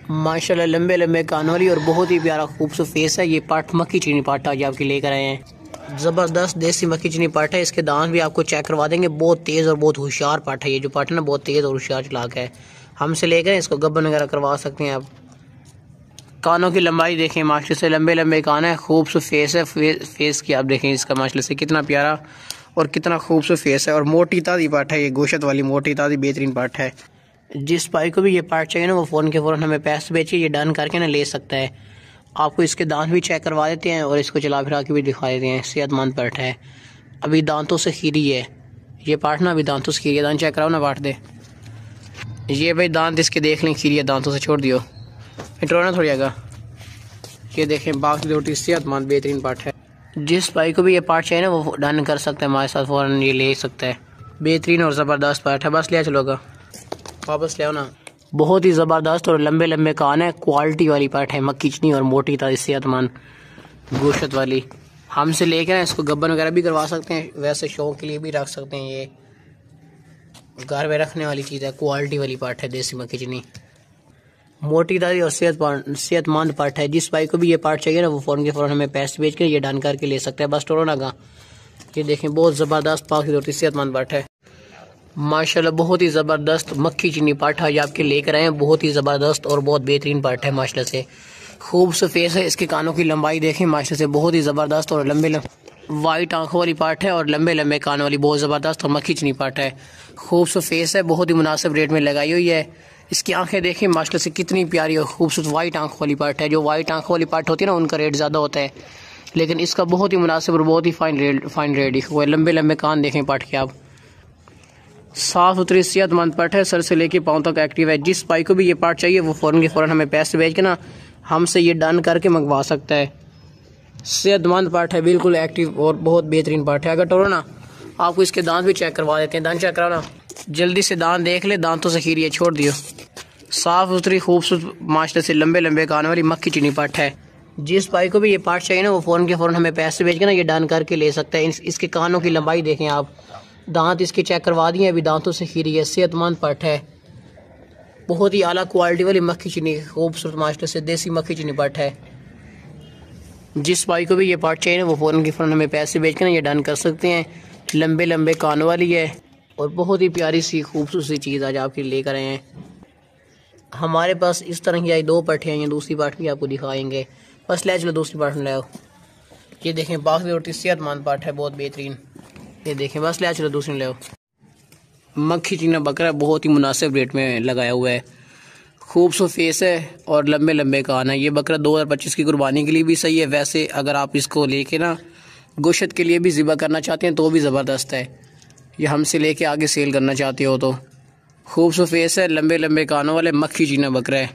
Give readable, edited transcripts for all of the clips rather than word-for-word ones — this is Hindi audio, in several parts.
माशाल्लाह लंबे लंबे कान वाली और बहुत ही प्यारा खूबसूरत फेस है। ये पाठ मक्खी चीनी पाठ आज आपके लेकर आए हैं। ज़बरदस्त देसी मक्खी चीनी पाठ है। इसके दांत भी आपको चेक करवा देंगे। बहुत तेज़ और बहुत होशियार पाठ है। ये जो पाठ है ना बहुत तेज़ और होशियार चलाक है। हमसे लेकर इसको गब्बन वगैरह करवा सकते हैं आप। कानों की लंबाई देखें माशाल्लाह से लंबे लंबे कान है। खूबसूरत फेस है। फेस की आप देखें इसका माशाल्लाह से कितना प्यारा और कितना खूबसूरत फेस है। और मोटी ताज़ी पाठ है। ये गोशत वाली मोटी ताज़ी बेहतरीन पाठ है। जिस भाई को भी ये पार्ट चाहिए ना वो फ़ोन के फ़ौरन हमें पैसे बेचिए। ये डन करके ना ले सकता है। आपको इसके दांत भी चेक करवा देते हैं और इसको चला फिरा के भी दिखा देते हैं। सेहतमंद पार्ट है। अभी दांतों से खीरी है ये पार्ट ना। अभी दांतों से खीरी है। दांत चेक कराओ ना पार्ट दे। ये भाई दांत इसके देख लें खीरी है। दांतों से छोड़ दियो इंट्रो ना थोड़ी आगा। ये देखें बाकी रोटी सेहतमंद बेहतरीन पार्ट है। जिस भाई को भी ये पार्ट चाहिए ना वो डन कर सकते हैं हमारे साथ। फ़ौरन ये ले सकता है। बेहतरीन और ज़बरदस्त पार्ट है। बस लिया चलोगा वापस ले आओ ना। बहुत ही ज़बरदस्त और लंबे लंबे कान है। क्वालिटी वाली पार्ट है। मक्खी चीनी और मोटी ताज़ी सेहतमंद गोश्त वाली। हमसे लेकर इसको गब्बन वगैरह भी करवा सकते हैं। वैसे शौक के लिए भी रख सकते हैं। ये घर में रखने वाली चीज़ है। क्वालिटी वाली पार्ट है। देसी मक्खी चीनी मोटी ताज़ी और सेहतमंद पार्ट है। जिस भाई को भी ये पार्ट चाहिए ना वो फ़ौरन के फ़ौरन हमें पैसे भेज कर ये डन करके ले सकते हैं। बस टोरो ना गा। ये देखें बहुत ज़बरदस्त पाक रोटी सेहतमंद पार्ट है। माशाल्लाह बहुत ही ज़बरदस्त मक्खी चीनी पाठ आज आपके लेकर आए हैं। बहुत ही ज़बरदस्त और बहुत बेहतरीन पाठ है। माशाल्लाह से खूबसूरत फेस है। इसके कानों की लंबाई देखें माशाल्लाह से बहुत ही ज़बरदस्त और लंबे वाइट आंखों वाली पाठ है और लंबे लंबे कानों वाली बहुत ज़बरदस्त और मक्खी चीनी पाठ है। खूबसूरत फेस है। बहुत ही मुनासिब रेट में लगाई हुई है। इसकी आंखें देखें माशाल्लाह से कितनी प्यारी और खूबसूरत वाइट आंखों वाली पाठ है। जो वाइट आंखों वाली पाठ होती है ना उनका रेट ज़्यादा होता है लेकिन इसका बहुत ही मुनासिब और बहुत ही फाइन रेट हुआ है। लंबे लंबे कान देखें पाठ के आप। साफ सुथरी सेहतमंद पार्ट है। सर से लेके पाँव तक एक्टिव है। जिस भाई को भी ये पार्ट चाहिए वो फ़ौरन के फ़ौरन हमें पैसे भेज के ना हमसे ये डन करके मंगवा सकता है। सेहतमंद पार्ट है। बिल्कुल एक्टिव और बहुत बेहतरीन पार्ट है। अगर टोरो ना आपको इसके दांत भी चेक करवा देते हैं। दांत चेक कराओ ना जल्दी से। दांत देख ले दांतों से खीरी है छोड़ दियो। साफ सुथरी खूबसूरत माशाल्लाह से लंबे लंबे कान वाली मक्खी चीनी पार्ट है। जिस भाई को भी ये पार्ट चाहिए ना वो फ़ौरन के फ़ौरन हमें पैसे भेज के ना ये डन करके ले सकता है। इसके कानों की लंबाई देखें आप। दांत इसके चेक करवा दिए। अभी दांतों से खीरी है। सेहतमंद पार्ट है। बहुत ही आला क्वालिटी वाली मक्खी चीनी खूबसूरत माशाल्लाह से देसी मक्खी चीनी पार्ट है। जिस भाई को भी ये पार्ट चाहिए ना वो फ़ौरन के फ़ौरन हमें पैसे भेज के ना ये डन कर सकते हैं। लंबे लंबे कान वाली है और बहुत ही प्यारी सी खूबसूरत सी चीज़ आज आपके लेकर आए हैं। हमारे पास इस तरह की आई दो पार्ट हैं। दूसरी पार्ट भी आपको दिखाएंगे। बस ले चलो दूसरी पार्ट में ले आओ। ये देखें बाकी रोटी सेहतमंद पार्ट है बहुत बेहतरीन। ये देखें बस ले चलो दूसरी ले आओ। मक्खी चीना बकरा बहुत ही मुनासिब रेट में लगाया हुआ है। खूबसूरत फेस है और लंबे लंबे कान है। ये बकरा 2025 की कुर्बानी के लिए भी सही है। वैसे अगर आप इसको लेके ना गोश्त के लिए भी ज़िबा करना चाहते हैं तो भी ज़बरदस्त है। ये हमसे लेके आगे सेल करना चाहते हो तो। खूबसूरत फेस है। लंबे लंबे कानों वाले मक्खी चीना बकरा है।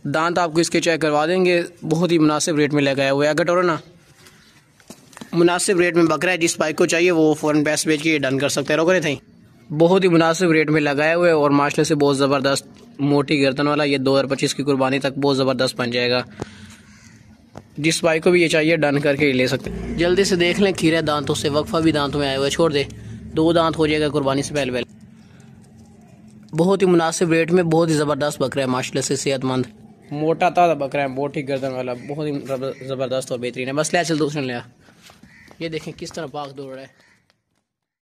दांत आपको इसके चेक करवा देंगे। बहुत ही मुनासिब रेट में लगाया हुआ है। अगर टोरो ना मुनासिब रेट में बकरा है। जिस भाई को चाहिए वो फ़ौरन पैसे भेज के ये डन कर सकते हैं। रोके थे बहुत ही मुनासिब रेट में लगाए हुए और माशाल्लाह से बहुत ज़बरदस्त मोटी गर्दन वाला। ये 2025 की कुर्बानी तक बहुत ज़बरदस्त बन जाएगा। जिस भाई को भी ये चाहिए डन करके ले सकते हैं। जल्दी से देख लें खीरे दांतों से। वक्फा भी दांतों में आया हुआ है। छोड़ दे 2 दांत हो जाएगा कुर्बानी से पहले। बहुत ही मुनासिब रेट में बहुत ही ज़बरदस्त बकरा है माशाल्लाह से सेहतमंद मोटा ताज़ा बकरा है। मोटी गर्दन वाला बहुत ही ज़बरदस्त और बेहतरीन है। बस ले चल दूसरे ले। ये देखें किस तरह पाक दौड़ रहा है।